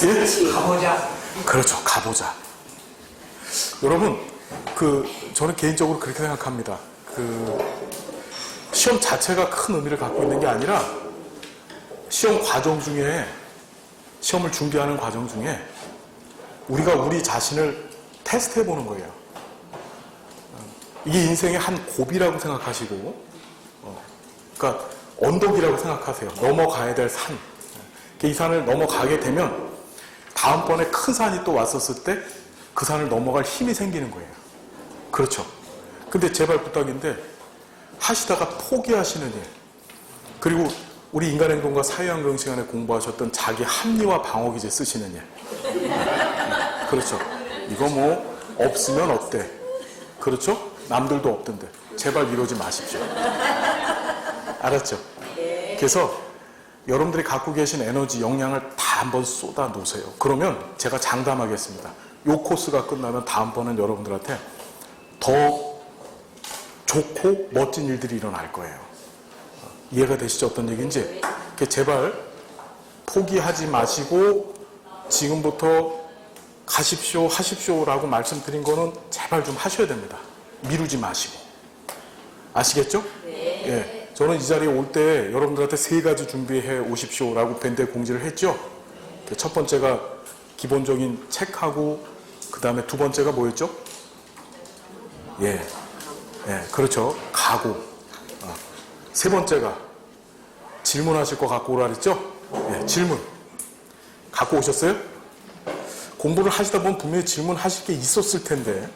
예? 가보자. 그렇죠. 가보자. 여러분, 저는 개인적으로 그렇게 생각합니다. 시험 자체가 큰 의미를 갖고 있는 게 아니라 시험 과정 중에, 시험을 준비하는 과정 중에 우리가 우리 자신을 테스트해 보는 거예요. 이게 인생의 한 고비라고 생각하시고, 그러니까 언덕이라고 생각하세요. 넘어가야 될 산. 이 산을 넘어가게 되면 다음번에 큰 산이 또 왔었을 때 그 산을 넘어갈 힘이 생기는 거예요. 그렇죠. 근데 제발 부탁인데 하시다가 포기하시는 일, 그리고 우리 인간행동과 사회환경 시간에 공부하셨던 자기 합리화 방어기제 쓰시는 일. 그렇죠. 이거 뭐 없으면 어때? 그렇죠? 남들도 없던데. 제발 이러지 마십시오. 알았죠? 그래서 여러분들이 갖고 계신 에너지, 역량을 다 한번 쏟아 놓으세요. 그러면 제가 장담하겠습니다. 요 코스가 끝나면 다음번은 여러분들한테 더 좋고 멋진 일들이 일어날 거예요. 이해가 되시죠? 어떤 얘기인지? 제발 포기하지 마시고 지금부터 가십시오, 하십시오라고 말씀드린 거는 제발 좀 하셔야 됩니다. 미루지 마시고. 아시겠죠? 네. 예. 저는 이 자리에 올 때 여러분들한테 3가지 준비해 오십시오라고 밴드에 공지를 했죠. 첫 번째가 기본적인 책하고, 그 다음에 두 번째가 뭐였죠? 예, 그렇죠. 각오. 세 번째가 질문하실 거 갖고 오라 그랬죠? 예, 질문. 갖고 오셨어요? 공부를 하시다 보면 분명히 질문하실 게 있었을 텐데,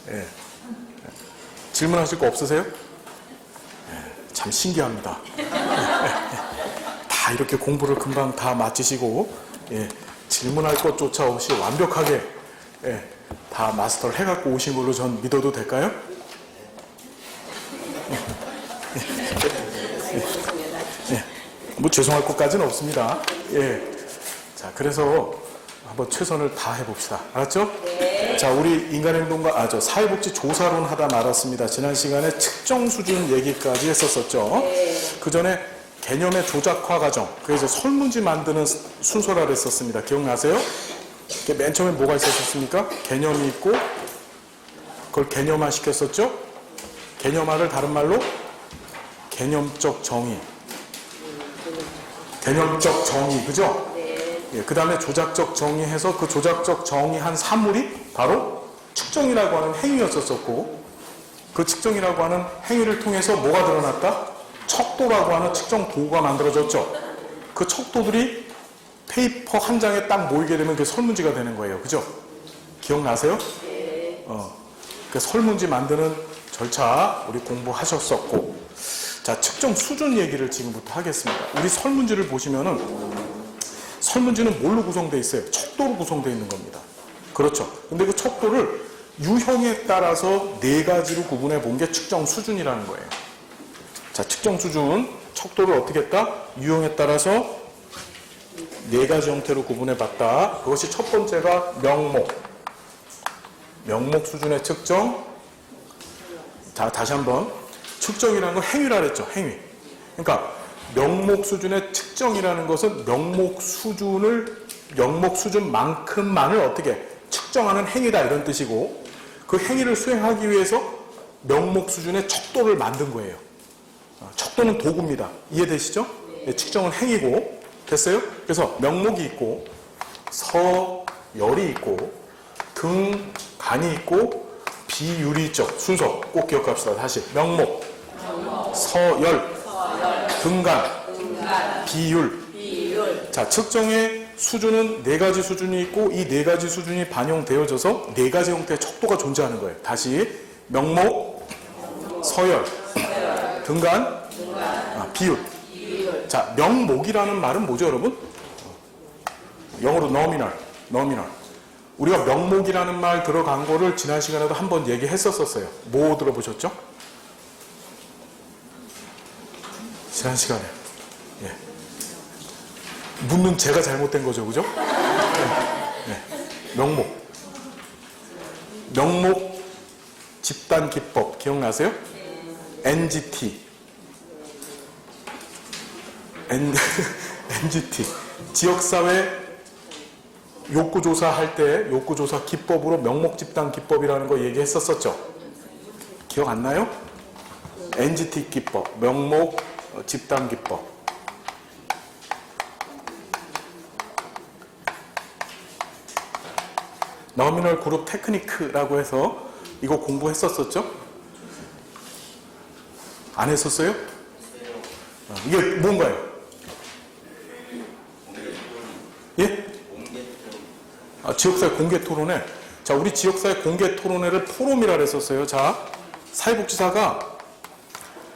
예. 질문하실 거 없으세요? 참 신기합니다. 다 이렇게 공부를 금방 다 마치시고, 질문할 것조차 없이 완벽하게 다 마스터를 해갖고 오신 걸로 전 믿어도 될까요? 뭐 죄송할 것까지는 없습니다. 자, 그래서 한번 최선을 다 해봅시다. 알았죠? 네. 자, 우리 인간행동과 사회복지 조사론 하다 말았습니다. 지난 시간에 측정 수준 얘기까지 했었었죠. 네. 그 전에 개념의 조작화 과정, 그래서 설문지 만드는 순서라 그랬었습니다. 기억나세요? 맨 처음에 뭐가 있었습니까? 개념이 있고, 그걸 개념화 시켰었죠? 개념화를 다른 말로 개념적 정의. 개념적 정의, 그죠? 그 다음에 조작적 정의해서 그 조작적 정의한 사물이 바로 측정이라고 하는 행위였었고, 그 측정이라고 하는 행위를 통해서 뭐가 드러났다? 척도라고 하는 측정 도구가 만들어졌죠. 그 척도들이 페이퍼 한 장에 딱 모이게 되면 그 설문지가 되는 거예요. 그죠? 기억나세요? 그 설문지 만드는 절차 우리 공부하셨었고, 자, 측정 수준 얘기를 지금부터 하겠습니다. 우리 설문지를 보시면은 설문지는 뭘로 구성되어 있어요? 척도로 구성되어 있는 겁니다. 그렇죠. 근데 그 척도를 유형에 따라서 4가지로 구분해 본 게 측정 수준이라는 거예요. 자, 측정 수준, 척도를 어떻게 했다? 유형에 따라서 4가지 형태로 구분해 봤다. 그것이 첫 번째가 명목. 명목 수준의 측정. 자, 다시 한번. 측정이라는 건 행위라 그랬죠. 행위. 그러니까 명목 수준의 측정이라는 것은 명목 수준만큼만을 어떻게 측정하는 행위다, 이런 뜻이고, 그 행위를 수행하기 위해서 명목 수준의 척도를 만든 거예요. 척도는 도구입니다. 이해되시죠? 네, 측정은 행위고. 됐어요? 그래서 명목이 있고, 서열이 있고, 등간이 있고, 비율이 있죠. 순서 꼭 기억합시다. 다시. 명목, 서열, 등간, 비율. 자, 측정의 수준은 4가지 수준이 있고, 이 4가지 수준이 반영되어져서 4가지 형태의 척도가 존재하는 거예요. 다시. 명목, 서열, 등간, 비율. 자, 명목이라는 말은 뭐죠, 여러분? 영어로 nominal. 우리가 명목이라는 말 들어간 거를 지난 시간에도 한번 얘기했었어요. 뭐 들어보셨죠? 지난 시간에. 묻는 제가 잘못된 거죠, 그죠? 명목 집단 기법 기억나세요? NGT. NGT. 지역사회 욕구조사 할 때 욕구조사 기법으로 명목집단 기법이라는 거 얘기했었었죠. 기억 안 나요? NGT 기법, 명목 집단 기법. 너미널 그룹 테크니크라고 해서 이거 공부했었었죠? 안 했었어요? 이게 뭔가요? 예? 지역사회 공개토론회. 자, 우리 지역사회 공개토론회를 포럼이라 그랬었어요. 자, 사회복지사가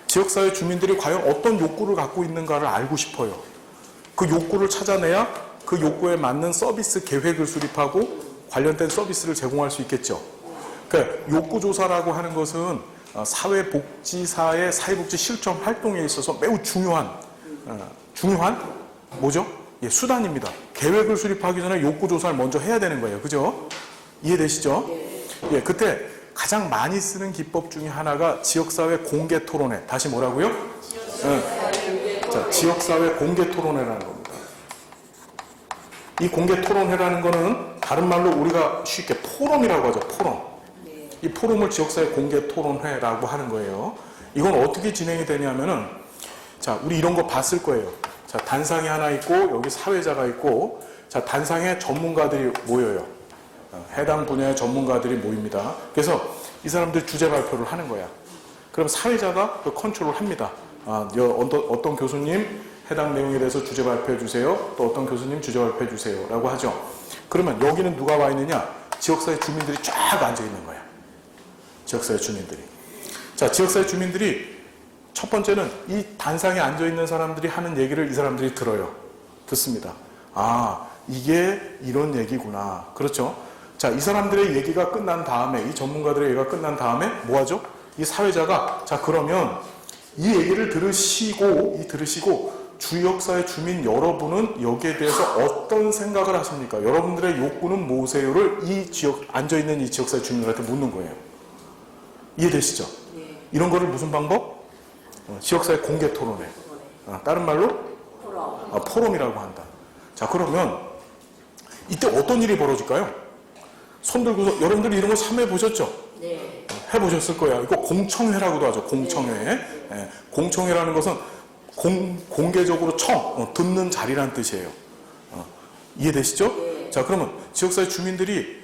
지역사회 주민들이 과연 어떤 욕구를 갖고 있는가를 알고 싶어요. 그 욕구를 찾아내야 그 욕구에 맞는 서비스 계획을 수립하고 관련된 서비스를 제공할 수 있겠죠. 그러니까 욕구조사라고 하는 것은 사회복지사의 사회복지 실천 활동에 있어서 매우 중요한 뭐죠? 예, 수단입니다. 계획을 수립하기 전에 욕구조사를 먼저 해야 되는 거예요. 그죠? 이해되시죠? 예, 그때 가장 많이 쓰는 기법 중에 하나가 지역사회 공개토론회. 다시 뭐라고요? 자, 지역사회 공개토론회라는 겁니다. 이 공개토론회라는 거는 다른 말로 우리가 쉽게 포럼이라고 하죠. 포럼. 이 포럼을 지역사회 공개토론회라고 하는 거예요. 이건 어떻게 진행이 되냐면은, 자, 우리 이런 거 봤을 거예요. 자, 단상이 하나 있고 여기 사회자가 있고, 자, 단상에 전문가들이 모여요. 해당 분야의 전문가들이 모입니다. 그래서 이 사람들 주제 발표를 하는 거야. 그럼 사회자가 그 컨트롤을 합니다. 어떤 교수님 해당 내용에 대해서 주제 발표해 주세요. 또 어떤 교수님 주제 발표해 주세요. 라고 하죠. 그러면 여기는 누가 와 있느냐? 지역사회 주민들이 쫙 앉아 있는 거야. 지역사회 주민들이. 자, 지역사회 주민들이 첫 번째는 이 단상에 앉아 있는 사람들이 하는 얘기를 이 사람들이 들어요. 듣습니다. 아, 이게 이런 얘기구나. 그렇죠? 자, 이 사람들의 얘기가 끝난 다음에, 이 전문가들의 얘기가 끝난 다음에 뭐 하죠? 이 사회자가, 자, 그러면 이 얘기를 들으시고 지역사회 주민 여러분은 여기에 대해서 어떤 생각을 하십니까? 여러분들의 욕구는 뭐세요를 앉아있는 이 지역사회 주민들한테 묻는 거예요. 이해되시죠? 네. 이런 거를 무슨 방법? 지역사회 공개 토론회. 다른 말로? 포럼이라고 한다. 자, 그러면 이때 어떤 일이 벌어질까요? 손 들고서 여러분들이 이런 거 참여해 보셨죠? 네. 해보셨을 거예요. 이거 공청회라고도 하죠. 공청회. 네. 네. 공청회라는 것은 공개적으로 듣는 자리란 뜻이에요. 이해되시죠? 네. 자, 그러면 지역사회 주민들이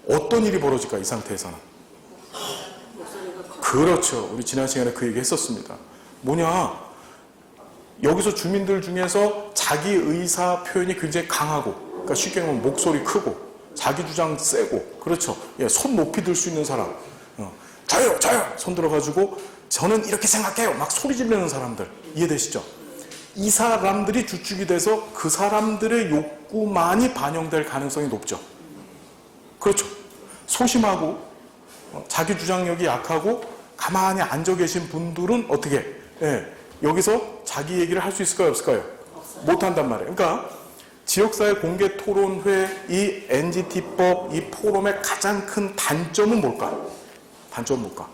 어떤 일이 벌어질까, 이 상태에서는? 그렇죠. 우리 지난 시간에 그 얘기 했었습니다. 뭐냐? 여기서 주민들 중에서 자기 의사 표현이 굉장히 강하고, 그러니까 쉽게 말하면 목소리 크고, 자기 주장 세고, 그렇죠. 예, 손 높이 들 수 있는 사람. 저요! 손 들어가지고, 저는 이렇게 생각해요! 막 소리 지르는 사람들. 이해되시죠? 이 사람들이 주축이 돼서 그 사람들의 욕구만이 반영될 가능성이 높죠. 그렇죠. 소심하고, 자기 주장력이 약하고, 가만히 앉아 계신 분들은 어떻게, 예, 여기서 자기 얘기를 할 수 있을까요? 없을까요? 못한단 말이에요. 그러니까, 지역사회 공개토론회, 이 NGT법, 이 포럼의 가장 큰 단점은 뭘까? 단점은 뭘까?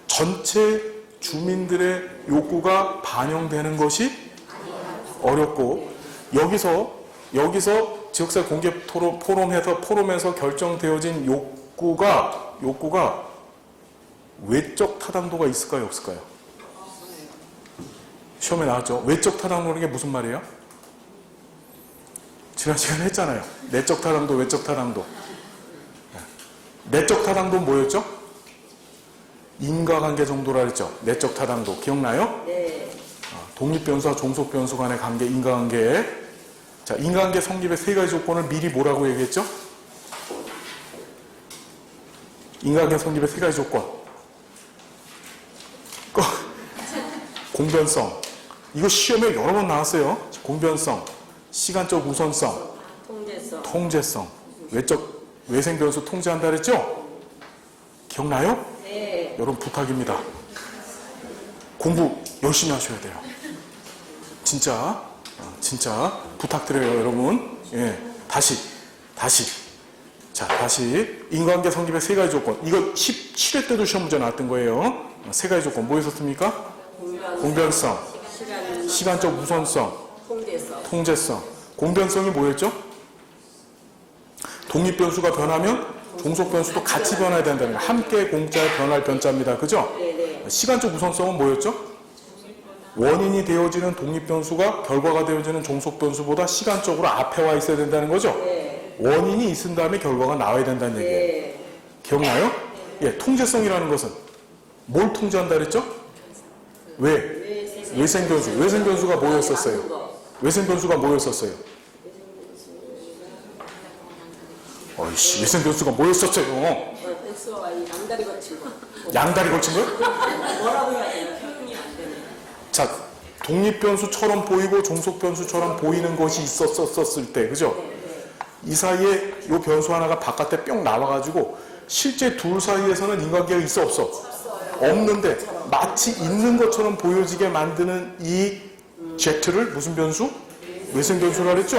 전체 주민들의 욕구가 반영되는 것이 어렵고, 여기서 지역사회 포럼에서 결정되어진 욕구가 외적 타당도가 있을까요? 없을까요? 시험에 나왔죠? 외적 타당도라는 게 무슨 말이에요? 지난 시간에 했잖아요. 내적 타당도, 외적 타당도. 내적 타당도는 뭐였죠? 인과관계 정도라 그랬죠. 내적 타당도. 기억나요? 네. 독립변수와 종속변수 간의 관계, 인과관계. 자, 인과관계 성립의 세 가지 조건을 미리 뭐라고 얘기했죠? 인과관계 성립의 세 가지 조건. 공변성. 이거 시험에 여러 번 나왔어요. 공변성, 시간적 우선성, 통제성. 외생변수 통제한다 그랬죠? 기억나요? 네. 여러분 부탁입니다. 공부 열심히 하셔야 돼요. 진짜 부탁드려요, 여러분. 예, 다시. 자, 다시 인과관계 성립의 세 가지 조건. 이거 17회 때도 시험 문제 나왔던 거예요. 세 가지 조건 뭐였었습니까? 공변성, 시간적 우선성, 통제성. 공변성이 뭐였죠? 독립변수가 변하면 종속변수도 같이 변해야 된다는 거예요. 함께 공짜에 변할 변자입니다. 그죠? 시간적 우선성은 뭐였죠? 원인이 되어지는 독립변수가 결과가 되어지는 종속변수보다 시간적으로 앞에 와 있어야 된다는 거죠? 원인이 있은 다음에 결과가 나와야 된다는 얘기예요. 기억나요? 예, 통제성이라는 것은 뭘 통제한다 그랬죠? 왜? 외생변수. 외생변수가 뭐였었어요? 외생변수가 뭐였었어요? 어이씨, 외생변수가 뭐였었어요? X와 Y 양다리 걸친 거. 양다리 걸친 거요? 뭐라고 해야 되나? 표현이 안 되네. 자, 독립변수처럼 보이고 종속변수처럼 보이는 것이 있었을 때, 그죠? 이 사이에 이 변수 하나가 바깥에 뿅 나와가지고 실제 둘 사이에서는 인관계가 있어 없어? 없는데 마치 있는 것처럼 보여지게 만드는 이 Z를 무슨 변수? 외생변수라 그랬죠?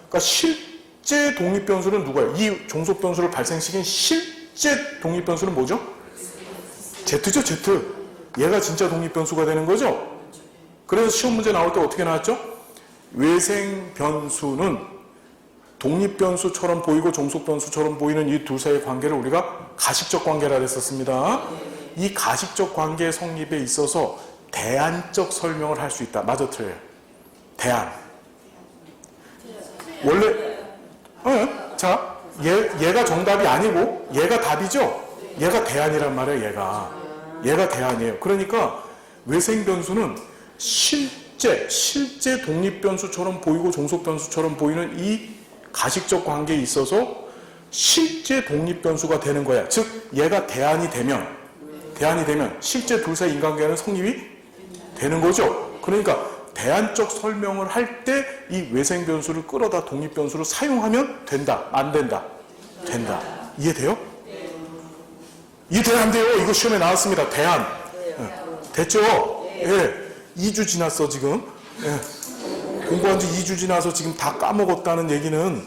그러니까 실제 독립변수는 누가요? 이 종속변수를 발생시킨 실제 독립변수는 뭐죠? Z죠, Z. 얘가 진짜 독립변수가 되는 거죠? 그래서 시험 문제 나올 때 어떻게 나왔죠? 외생변수는 독립변수처럼 보이고 종속변수처럼 보이는 이 둘 사이의 관계를 우리가 가식적 관계라 했었습니다. 이 가식적 관계의 성립에 있어서 대안적 설명을 할 수 있다. 맞아, 틀려요? 대안. 원래 자, 얘가 정답이 아니고 얘가 답이죠? 얘가 대안이란 말이에요. 얘가 대안이에요. 그러니까 외생변수는 실제 독립변수처럼 보이고 종속변수처럼 보이는 이 가식적 관계에 있어서 실제 독립변수가 되는 거야. 즉 얘가 대안이 되면 실제 둘 사이 인간관계는 성립이 되는 거죠. 그러니까 대안적 설명을 할 때 이 외생변수를 끌어다 독립변수로 사용하면 된다. 안 된다? 된다. 이해돼요? 이해돼요? 안 돼요? 이거 시험에 나왔습니다. 대안. 됐죠? 예. 2주 지났어 지금. 예. 공부한 지 2주 지나서 지금 다 까먹었다는 얘기는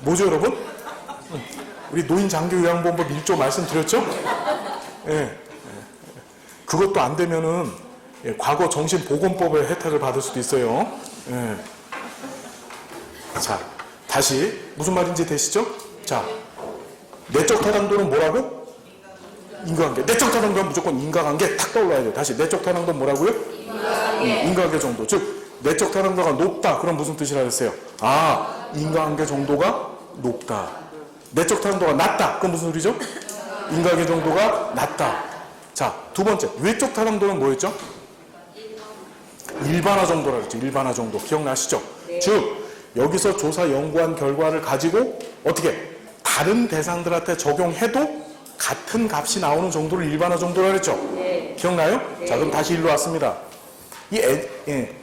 뭐죠 여러분? 우리 노인장교요양본법 1조 말씀드렸죠? 예. 그것도 안 되면은 과거 정신보건법의 혜택을 받을 수도 있어요. 예. 자, 다시 무슨 말인지 되시죠? 자, 내적 타당도는 뭐라고? 인과관계. 내적 타당도는 무조건 인과관계 탁 떠올라야 돼요. 다시 내적 타당도는 뭐라고요? 인과관계 정도. 즉 내적 타당도가 높다. 그럼 무슨 뜻이라 했어요? 아, 인과관계 정도가 높다. 내적 타당도가 낮다. 그럼 무슨 소리죠? 인과관계 정도가 낮다. 자, 두 번째 외적 타당도는 뭐였죠? 일반화 정도라 그랬죠. 일반화 정도. 기억나시죠? 즉 여기서 조사 연구한 결과를 가지고 어떻게 다른 대상들한테 적용해도 같은 값이 나오는 정도를 일반화 정도라 그랬죠? 기억나요? 자, 그럼 다시 일로 왔습니다. 이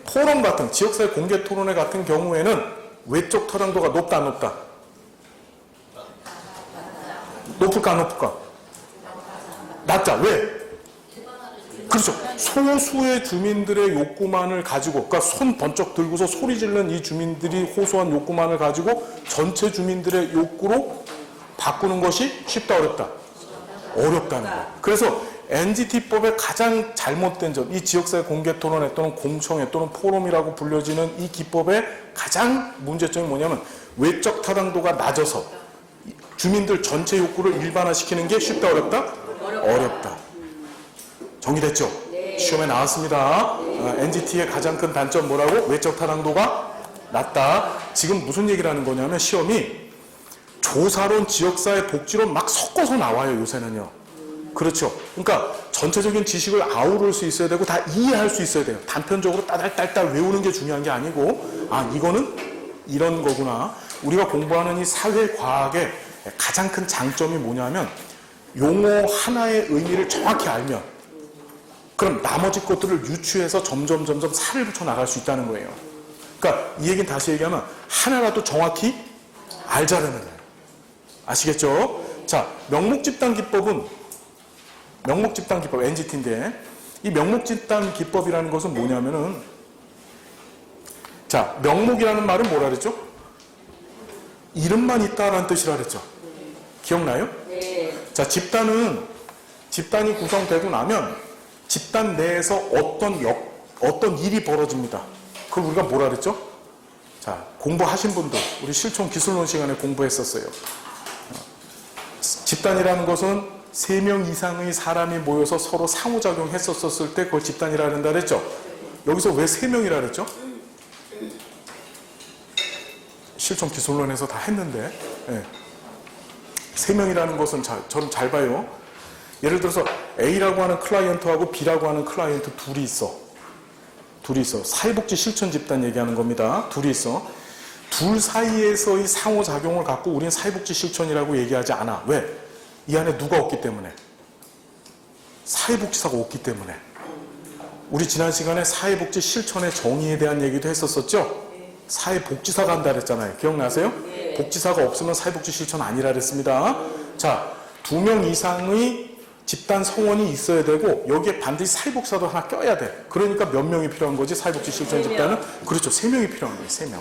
토론 같은 지역사회 공개 토론회 같은 경우에는 외적 타당도가 높다 안 높다? 높을까 안 높을까? 낮자. 왜? 그렇죠. 소수의 주민들의 욕구만을 가지고, 그러니까 손 번쩍 들고서 소리 지르는 이 주민들이 호소한 욕구만을 가지고 전체 주민들의 욕구로 바꾸는 것이 쉽다 어렵다? 어렵다는 거예요. 그래서 NGT법의 가장 잘못된 점, 이 지역사회 공개토론회 또는 공청회 또는 포럼이라고 불려지는 이 기법의 가장 문제점이 뭐냐면 외적 타당도가 낮아서 주민들 전체 욕구를 일반화시키는 게 쉽다 어렵다? 어렵다. 정리됐죠? 시험에 나왔습니다. NGT의 가장 큰 단점 뭐라고? 외적 타당도가 낮다. 지금 무슨 얘기를 하는 거냐면 시험이 조사론, 지역사회, 복지론 막 섞어서 나와요, 요새는요. 그렇죠. 그러니까 전체적인 지식을 아우를 수 있어야 되고 다 이해할 수 있어야 돼요. 단편적으로 따달따달 외우는 게 중요한 게 아니고, 아, 이거는 이런 거구나. 우리가 공부하는 이 사회과학의 가장 큰 장점이 뭐냐면 용어 하나의 의미를 정확히 알면 그럼 나머지 것들을 유추해서 점점 살을 붙여 나갈 수 있다는 거예요. 그러니까 이 얘기는 다시 얘기하면 하나라도 정확히 알자는 거예요. 아시겠죠? 자, 명목집단 기법은 명목집단 기법 NGT인데 이 명목집단 기법이라는 것은 뭐냐면은 자, 명목이라는 말은 뭐라 그랬죠? 이름만 있다라는 뜻이라 그랬죠. 기억나요? 자, 집단이 구성되고 나면 집단 내에서 어떤 일이 벌어집니다. 그걸 우리가 뭐라 그랬죠? 자, 공부하신 분들, 우리 실총 기술론 시간에 공부했었어요. 집단이라는 것은 3명 이상의 사람이 모여서 서로 상호작용했었을 때 그걸 집단이라 한다 그랬죠? 여기서 왜 3명이라 그랬죠? 실총 기술론에서 다 했는데, 예. 3명이라는 것은 저는 잘 봐요. 예를 들어서 A라고 하는 클라이언트하고 B라고 하는 클라이언트 둘이 있어. 사회복지 실천 집단 얘기하는 겁니다. 둘이 있어. 둘 사이에서의 상호작용을 갖고 우리는 사회복지 실천이라고 얘기하지 않아. 왜? 이 안에 누가 없기 때문에. 사회복지사가 없기 때문에. 우리 지난 시간에 사회복지 실천의 정의에 대한 얘기도 했었었죠? 사회복지사가 한다 그랬잖아요. 기억나세요? 복지사가 없으면 사회복지 실천 아니라 그랬습니다. 자, 2명 이상의 집단 성원이 있어야 되고 여기에 반드시 사회복지사도 하나 껴야 돼. 그러니까 몇 명이 필요한 거지? 사회복지 실천 집단은? 그렇죠. 3명이 필요한 거예요. 3명.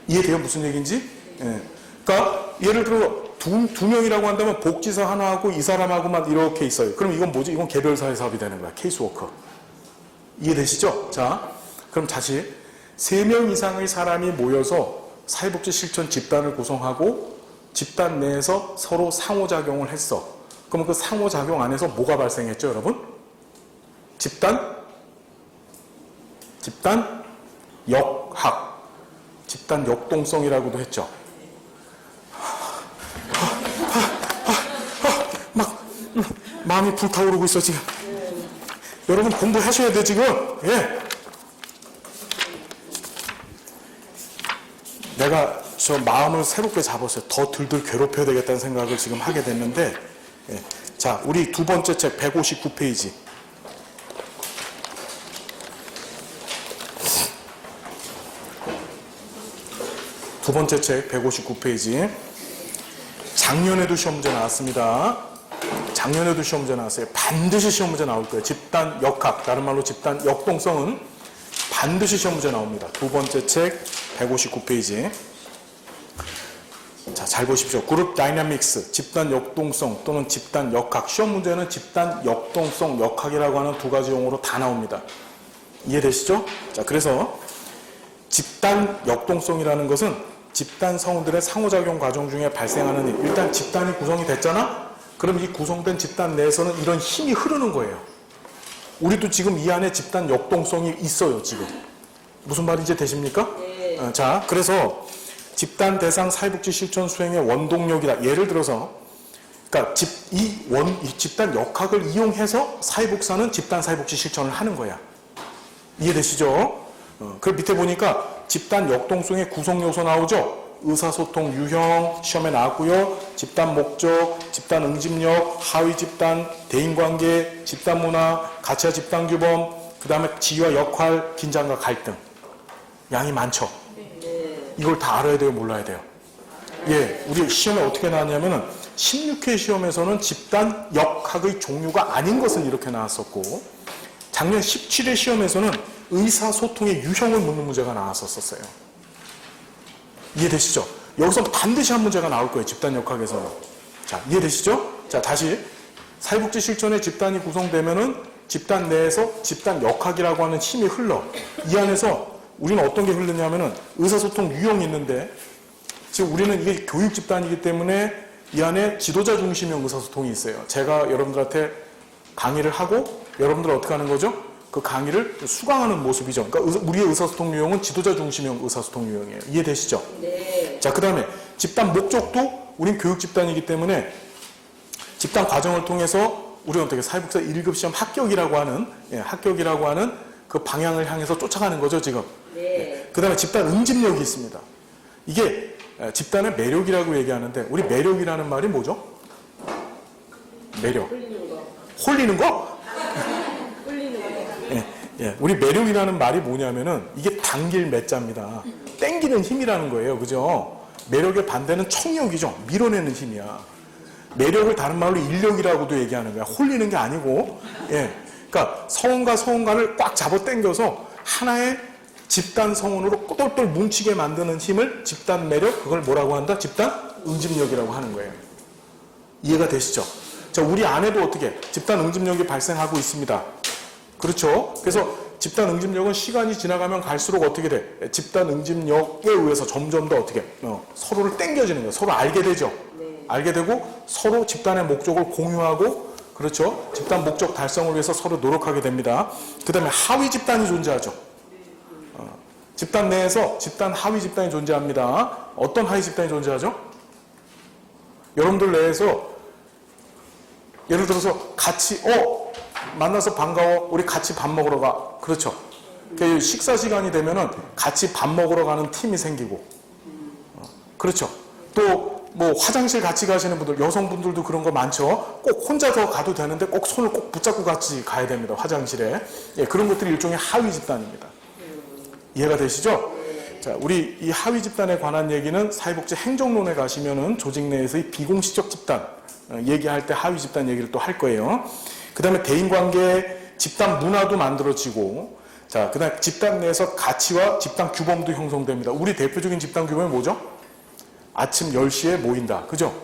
이해돼요? 무슨 얘기인지? 예. 그러니까 예를 들어 두 명이라고 한다면 복지사 하나하고 이 사람하고만 이렇게 있어요. 그럼 이건 뭐지? 이건 개별사회 사업이 되는 거야. 케이스워커. 이해되시죠? 자, 그럼 다시 3명 이상의 사람이 모여서 사회복지 실천 집단을 구성하고 집단 내에서 서로 상호작용을 했어. 그러면 그 상호작용 안에서 뭐가 발생했죠, 여러분? 집단 역학, 집단 역동성이라고도 했죠. 마음이 불타오르고 있어 지금. 여러분 공부하셔야 돼 지금. 예. 내가 저 마음을 새롭게 잡았어요. 더 들들 괴롭혀야 되겠다는 생각을 지금 하게 됐는데, 예. 자, 우리 두 번째 책 159페이지. 두 번째 책 159페이지. 작년에도 시험 문제 나왔습니다. 작년에도 시험 문제 나왔어요. 반드시 시험 문제 나올 거예요. 집단 역학, 다른 말로 집단 역동성은 반드시 시험 문제 나옵니다. 두 번째 책 159페이지. 자, 잘 보십시오. 그룹 다이나믹스, 집단 역동성 또는 집단 역학. 시험 문제는 집단 역동성, 역학이라고 하는 두 가지 용어로 다 나옵니다. 이해되시죠? 자, 그래서 집단 역동성이라는 것은 집단 성원들의 상호작용 과정 중에 발생하는 일. 일단 집단이 구성이 됐잖아? 그럼 이 구성된 집단 내에서는 이런 힘이 흐르는 거예요. 우리도 지금 이 안에 집단 역동성이 있어요, 지금. 무슨 말인지 되십니까? 네. 자, 그래서 집단 대상 사회복지 실천 수행의 원동력이다. 예를 들어서, 그러니까 이 집단 역학을 이용해서 사회복사는 집단 사회복지 실천을 하는 거야. 이해되시죠? 그 밑에 보니까 집단 역동성의 구성 요소 나오죠? 의사소통 유형 시험에 나왔고요. 집단 목적, 집단 응집력, 하위 집단, 대인관계, 집단 문화, 가치와 집단 규범, 그 다음에 지위와 역할, 긴장과 갈등. 양이 많죠? 이걸 다 알아야 돼요? 몰라야 돼요? 예, 우리 시험에 어떻게 나왔냐면은 16회 시험에서는 집단 역학의 종류가 아닌 것은 이렇게 나왔었고 작년 17회 시험에서는 의사소통의 유형을 묻는 문제가 나왔었어요. 이해되시죠? 여기서 반드시 한 문제가 나올 거예요. 집단 역학에서는. 자, 이해되시죠? 자, 다시 사회복지 실천의 집단이 구성되면은 집단 내에서 집단 역학이라고 하는 힘이 흘러. 이 안에서 우리는 어떤 게 흐르냐면은 의사소통 유형이 있는데 지금 우리는 이게 교육 집단이기 때문에 이 안에 지도자 중심형 의사소통이 있어요. 제가 여러분들한테 강의를 하고 여러분들 어떻게 하는 거죠? 그 강의를 수강하는 모습이죠. 그러니까 우리의 의사소통 유형은 지도자 중심형 의사소통 유형이에요. 이해되시죠? 네. 자, 그 다음에 집단 목적도 우린 교육 집단이기 때문에 집단 과정을 통해서 우리는 어떻게 사회복사 1급 시험 합격이라고 하는 그 방향을 향해서 쫓아가는 거죠, 지금. 네. 그 다음에 집단 응집력이 있습니다. 이게 집단의 매력이라고 얘기하는데 우리 매력이라는 말이 뭐죠? 매력. 홀리는 거? 예, 우리 매력이라는 말이 뭐냐면은 이게 당길 매자입니다. 땡기는 힘이라는 거예요. 그죠? 매력의 반대는 청력이죠. 밀어내는 힘이야. 매력을 다른 말로 인력이라고도 얘기하는 거야. 홀리는 게 아니고, 예. 그러니까 성원과 성원간을 꽉 잡아 당겨서 하나의 집단 성원으로 꼬돌돌 뭉치게 만드는 힘을 집단 매력, 그걸 뭐라고 한다? 집단 응집력이라고 하는 거예요. 이해가 되시죠? 자, 우리 안에도 어떻게 집단 응집력이 발생하고 있습니다. 그렇죠? 그래서 집단 응집력은 시간이 지나가면 갈수록 어떻게 돼? 집단 응집력에 의해서 점점 더 어떻게 서로를 땡겨지는 거예요. 서로 알게 되죠. 네. 알게 되고 서로 집단의 목적을 공유하고 그렇죠. 집단 목적 달성을 위해서 서로 노력하게 됩니다. 그 다음에 하위 집단이 존재하죠. 집단 내에서 집단 하위 집단이 존재합니다. 어떤 하위 집단이 존재하죠? 여러분들 내에서 예를 들어서 같이 만나서 반가워 우리 같이 밥 먹으러 가 그렇죠. 그러니까 식사 시간이 되면은 같이 밥 먹으러 가는 팀이 생기고 그렇죠. 또 뭐 화장실 같이 가시는 분들 여성분들도 그런 거 많죠. 꼭 혼자서 가도 되는데 꼭 손을 꼭 붙잡고 같이 가야 됩니다. 화장실에. 예, 그런 것들이 일종의 하위 집단입니다. 이해가 되시죠? 자, 우리 이 하위 집단에 관한 얘기는 사회복지 행정론에 가시면은 조직 내에서의 비공식적 집단 얘기할 때 하위 집단 얘기를 또 할 거예요. 그 다음에 대인관계 집단 문화도 만들어지고 자, 그 다음에 집단 내에서 가치와 집단 규범도 형성됩니다. 우리 대표적인 집단 규범이 뭐죠? 아침 10시에 모인다. 그죠?